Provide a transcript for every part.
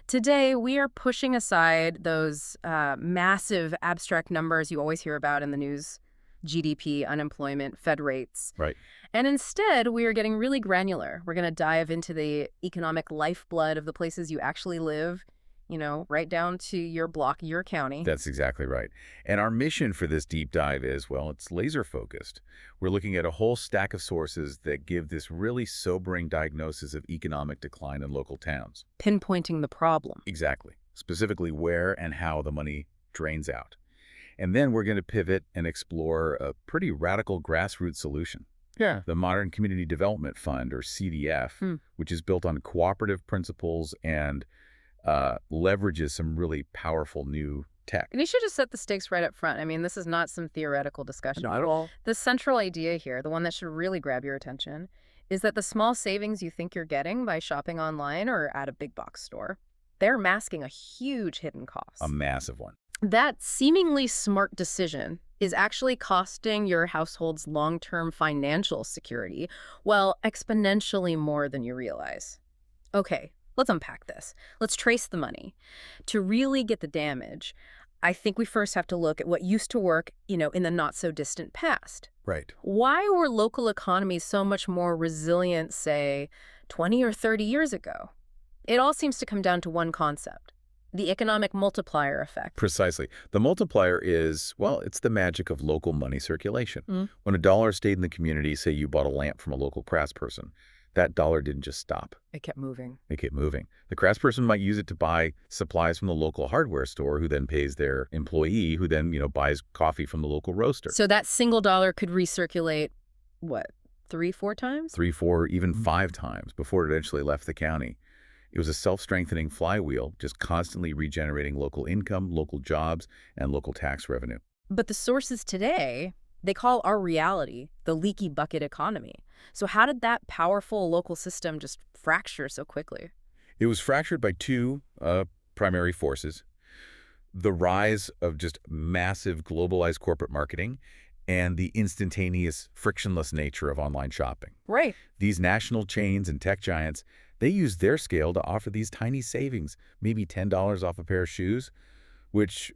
Today, we are pushing aside those massive abstract numbers you always hear about in the news, GDP, unemployment, Fed rates. Right. And instead, we are getting really granular. We're going to dive into the economic lifeblood of the places you actually live, right down to your block, your county. That's exactly right. And our mission for this deep dive is, well, it's laser focused. We're looking at a whole stack of sources that give this really sobering diagnosis of economic decline in local towns. Pinpointing the problem. Exactly. Specifically where and how the money drains out. And then we're going to pivot and explore a pretty radical grassroots solution. Yeah. The Modern Community Development Fund, or CDF, which is built on cooperative principles and leverages some really powerful new tech. And you should just set the stakes right up front. I mean, this is not some theoretical discussion. Not at all. The central idea here, the one that should really grab your attention, is that the small savings you think you're getting by shopping online or at a big box store, they're masking a huge hidden cost. A massive one. That seemingly smart decision is actually costing your household's long-term financial security, well, exponentially more than you realize. Okay, let's unpack this. Let's trace the money. To really get the damage, I think we first have to look at what used to work, in the not-so-distant past. Right. Why were local economies so much more resilient, say, 20 or 30 years ago? It all seems to come down to one concept. The economic multiplier effect. Precisely. The multiplier is, well, it's the magic of local money circulation. When a dollar stayed in the community, say you bought a lamp from a local craftsperson, that dollar didn't just stop. It kept moving. It kept moving. The craftsperson might use it to buy supplies from the local hardware store, who then pays their employee, who then, buys coffee from the local roaster. So that single dollar could recirculate, what, 3, 4 times? 3, 4, even 5 times before it eventually left the county. It was a self-strengthening flywheel, just constantly regenerating local income, local jobs, and local tax revenue. But the sources today, they call our reality the leaky bucket economy. So how did that powerful local system just fracture so quickly? It was fractured by 2 primary forces. The rise of just massive globalized corporate marketing and the instantaneous, frictionless nature of online shopping. Right. These national chains and tech giants, they use their scale to offer these tiny savings, maybe $10 off a pair of shoes, which,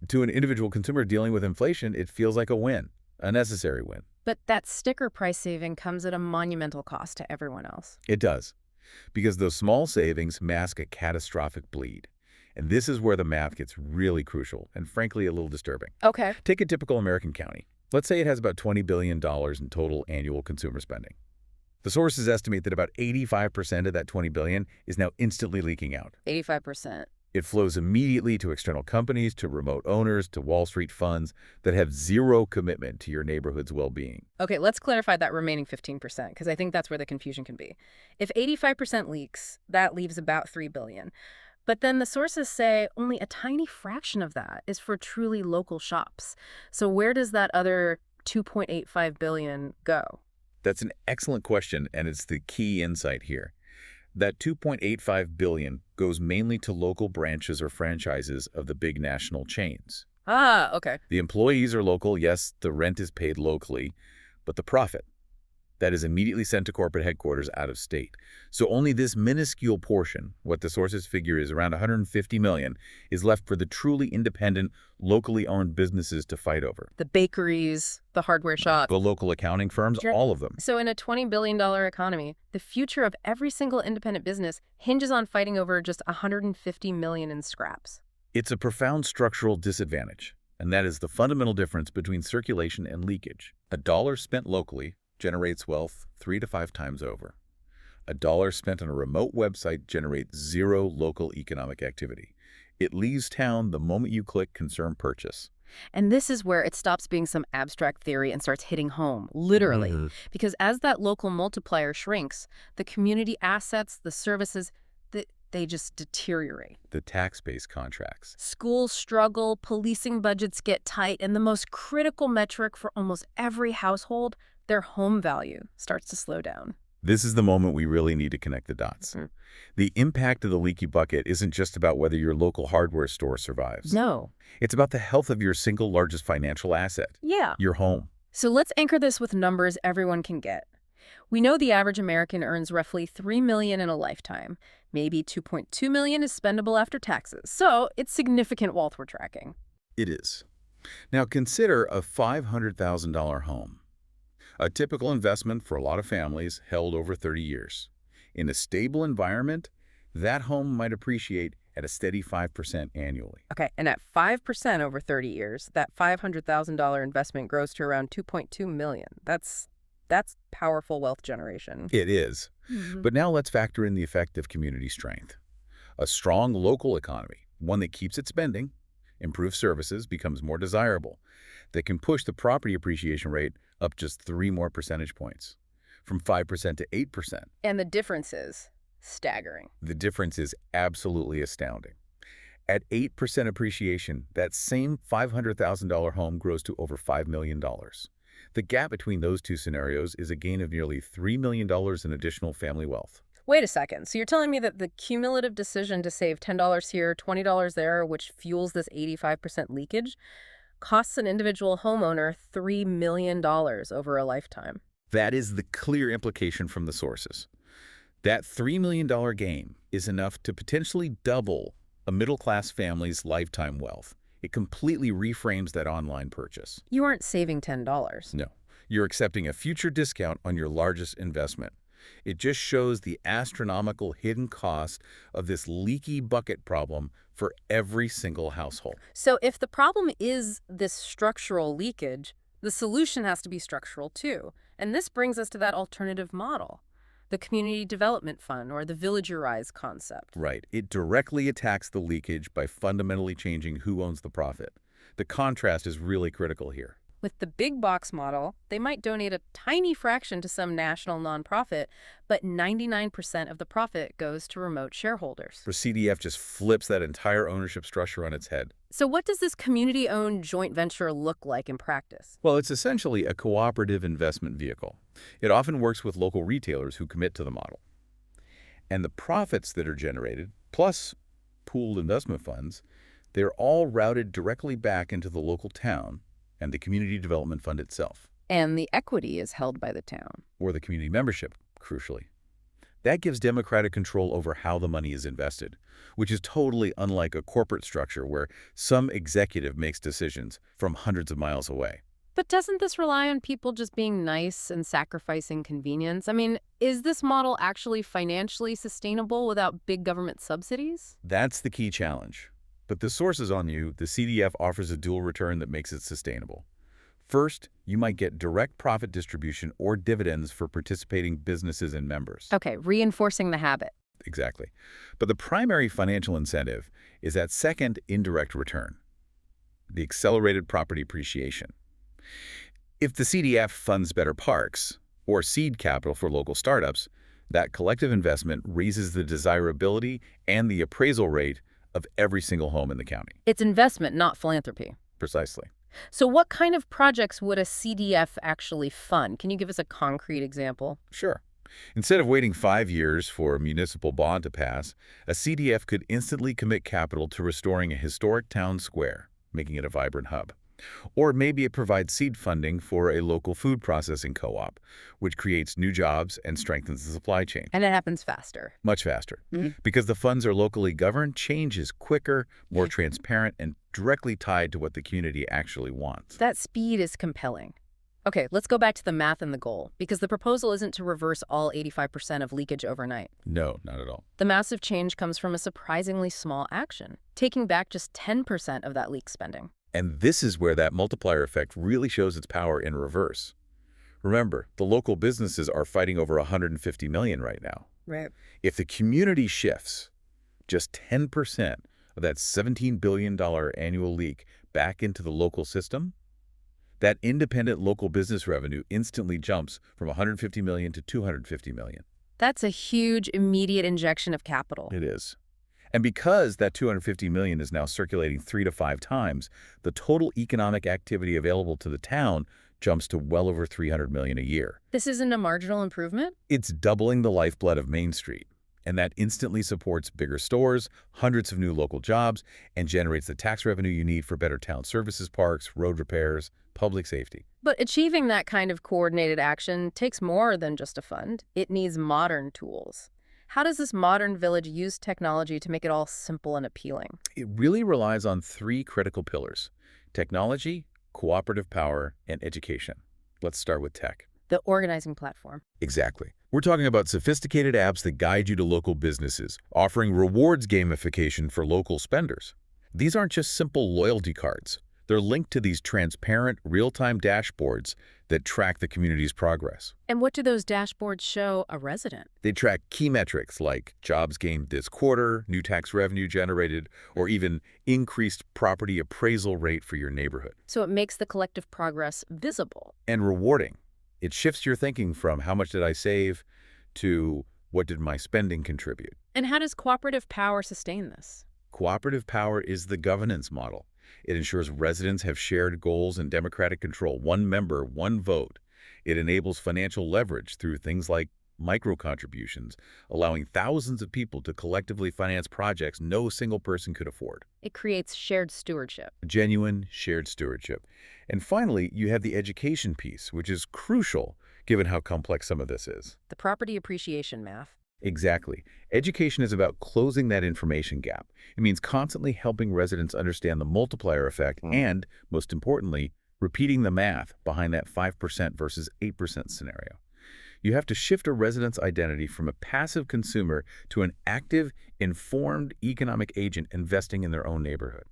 to an individual consumer dealing with inflation, it feels like a win, a necessary win. But that sticker price saving comes at a monumental cost to everyone else. It does, because those small savings mask a catastrophic bleed. And this is where the math gets really crucial and, frankly, a little disturbing. Okay. Take a typical American county. Let's say it has about $20 billion in total annual consumer spending. The sources estimate that about 85% of that $20 billion is now instantly leaking out. 85%. It flows immediately to external companies, to remote owners, to Wall Street funds that have zero commitment to your neighborhood's well-being. Okay, let's clarify that remaining 15%, because I think that's where the confusion can be. If 85% leaks, that leaves about $3 billion. But then the sources say only a tiny fraction of that is for truly local shops. So where does that other $2.85 billion go? That's an excellent question, and it's the key insight here. That $2.85 billion goes mainly to local branches or franchises of the big national chains. Ah, okay. The employees are local, yes, the rent is paid locally, but the profit, that is immediately sent to corporate headquarters out of state. So only this minuscule portion, what the sources figure is around $150 million, is left for the truly independent, locally owned businesses to fight over. The bakeries, the hardware shops. The local accounting firms, Sure. all of them. So in a $20 billion economy, the future of every single independent business hinges on fighting over just $150 million in scraps. It's a profound structural disadvantage, and that is the fundamental difference between circulation and leakage. A dollar spent locally generates wealth 3 to 5 times over. A dollar spent on a remote website generates zero local economic activity. It leaves town the moment you click Confirm Purchase. And this is where it stops being some abstract theory and starts hitting home, literally. Because as that local multiplier shrinks, the community assets, the services, they just deteriorate. The tax base contracts. Schools struggle, policing budgets get tight, and the most critical metric for almost every household, their home value, starts to slow down. This is the moment we really need to connect the dots. The impact of the leaky bucket isn't just about whether your local hardware store survives. No. It's about the health of your single largest financial asset. Yeah. Your home. So let's anchor this with numbers everyone can get. We know the average American earns roughly $3 million in a lifetime. Maybe $2.2 million is spendable after taxes. So it's significant wealth we're tracking. It is. Now consider a $500,000 home. A typical investment for a lot of families held over 30 years. In a stable environment, that home might appreciate at a steady 5% annually. Okay, and at 5% over 30 years, that $500,000 investment grows to around $2.2 million. That's powerful wealth generation. It is. Mm-hmm. But now let's factor in the effect of community strength. A strong local economy, one that keeps its spending, improves services, becomes more desirable, that can push the property appreciation rate up just 3 more percentage points, from 5% to 8%. And the difference is staggering. The difference is absolutely astounding. At 8% appreciation, that same $500,000 home grows to over $5 million. The gap between those two scenarios is a gain of nearly $3 million in additional family wealth. Wait a second. So you're telling me that the cumulative decision to save $10 here, $20 there, which fuels this 85% leakage, costs an individual homeowner $3 million over a lifetime? That is the clear implication from the sources. That $3 million gain is enough to potentially double a middle-class family's lifetime wealth. It completely reframes that online purchase. You aren't saving $10. No, you're accepting a future discount on your largest investment. It just shows the astronomical hidden cost of this leaky bucket problem for every single household. So if the problem is this structural leakage, the solution has to be structural too. And this brings us to that alternative model, the Community Development Fund, or the villagerized concept. Right. It directly attacks the leakage by fundamentally changing who owns the profit. The contrast is really critical here. With the big box model, they might donate a tiny fraction to some national nonprofit, but 99% of the profit goes to remote shareholders. For CDF just flips that entire ownership structure on its head. So what does this community-owned joint venture look like in practice? Well, it's essentially a cooperative investment vehicle. It often works with local retailers who commit to the model. And the profits that are generated, plus pooled investment funds, they're all routed directly back into the local town and the Community Development Fund itself. And the equity is held by the town. Or the community membership, crucially. That gives democratic control over how the money is invested, which is totally unlike a corporate structure where some executive makes decisions from hundreds of miles away. But doesn't this rely on people just being nice and sacrificing convenience? I mean, is this model actually financially sustainable without big government subsidies? That's the key challenge. But the source is on you. The CDF offers a dual return that makes it sustainable. First, you might get direct profit distribution or dividends for participating businesses and members. Okay, reinforcing the habit. Exactly. But the primary financial incentive is that second indirect return, the accelerated property appreciation. If the CDF funds better parks or seed capital for local startups, that collective investment raises the desirability and the appraisal rate of every single home in the county. It's investment, not philanthropy. Precisely. So what kind of projects would a CDF actually fund? Can you give us a concrete example? Sure. Instead of waiting 5 years for a municipal bond to pass, a CDF could instantly commit capital to restoring a historic town square, making it a vibrant hub. Or maybe it provides seed funding for a local food processing co-op, which creates new jobs and strengthens the supply chain. And it happens faster. Much faster. Mm-hmm. Because the funds are locally governed, change is quicker, more transparent, and directly tied to what the community actually wants. That speed is compelling. Okay, let's go back to the math and the goal, because the proposal isn't to reverse all 85% of leakage overnight. No, not at all. The massive change comes from a surprisingly small action, taking back just 10% of that leak spending. And this is where that multiplier effect really shows its power in reverse. Remember, the local businesses are fighting over $150 million right now. Right. If the community shifts just 10% of that $17 billion annual leak back into the local system, that independent local business revenue instantly jumps from $150 million to $250 million. That's a huge, immediate injection of capital. It is. And because that $250 million is now circulating 3 to 5 times, the total economic activity available to the town jumps to well over $300 million a year. This isn't a marginal improvement? It's doubling the lifeblood of Main Street. And that instantly supports bigger stores, hundreds of new local jobs, and generates the tax revenue you need for better town services, parks, road repairs, public safety. But achieving that kind of coordinated action takes more than just a fund. It needs modern tools. How does this modern village use technology to make it all simple and appealing? It really relies on three critical pillars: technology, cooperative power, and education. Let's start with tech. The organizing platform. Exactly. We're talking about sophisticated apps that guide you to local businesses, offering rewards gamification for local spenders. These aren't just simple loyalty cards. They're linked to these transparent, real-time dashboards that track the community's progress. And what do those dashboards show a resident? They track key metrics like jobs gained this quarter, new tax revenue generated, or even increased property appraisal rate for your neighborhood. So it makes the collective progress visible. And rewarding. It shifts your thinking from how much did I save to what did my spending contribute. And how does cooperative power sustain this? Cooperative power is the governance model. It ensures residents have shared goals and democratic control. One member, one vote. It enables financial leverage through things like micro-contributions, allowing thousands of people to collectively finance projects no single person could afford. It creates shared stewardship. Genuine shared stewardship. And finally, you have the education piece, which is crucial given how complex some of this is. The property appreciation math. Exactly. Education is about closing that information gap. It means constantly helping residents understand the multiplier effect and, most importantly, repeating the math behind that 5% versus 8% scenario. You have to shift a resident's identity from a passive consumer to an active, informed economic agent investing in their own neighborhood.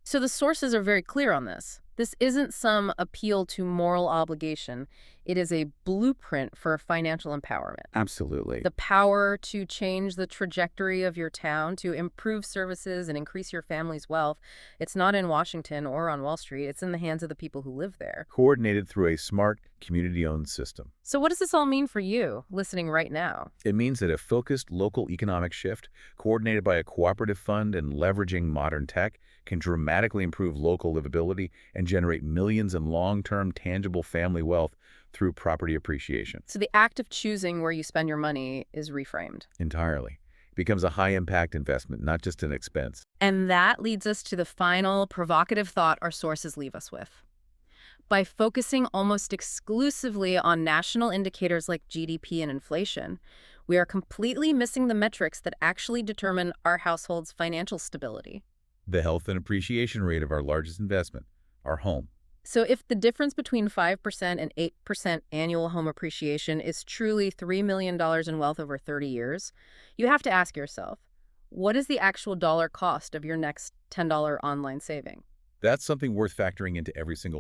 So the sources are very clear on this. This isn't some appeal to moral obligation. It is a blueprint for financial empowerment. Absolutely. The power to change the trajectory of your town, to improve services and increase your family's wealth. It's not in Washington or on Wall Street. It's in the hands of the people who live there. Coordinated through a smart, community-owned system. So what does this all mean for you, listening right now? It means that a focused local economic shift, coordinated by a cooperative fund and leveraging modern tech, can dramatically improve local livability and generate millions in long-term tangible family wealth through property appreciation. So the act of choosing where you spend your money is reframed. Entirely. It becomes a high-impact investment, not just an expense. And that leads us to the final provocative thought our sources leave us with. By focusing almost exclusively on national indicators like GDP and inflation, we are completely missing the metrics that actually determine our household's financial stability. The health and appreciation rate of our largest investment, our home. So if the difference between 5% and 8% annual home appreciation is truly $3 million in wealth over 30 years, you have to ask yourself, what is the actual dollar cost of your next $10 online saving? That's something worth factoring into every single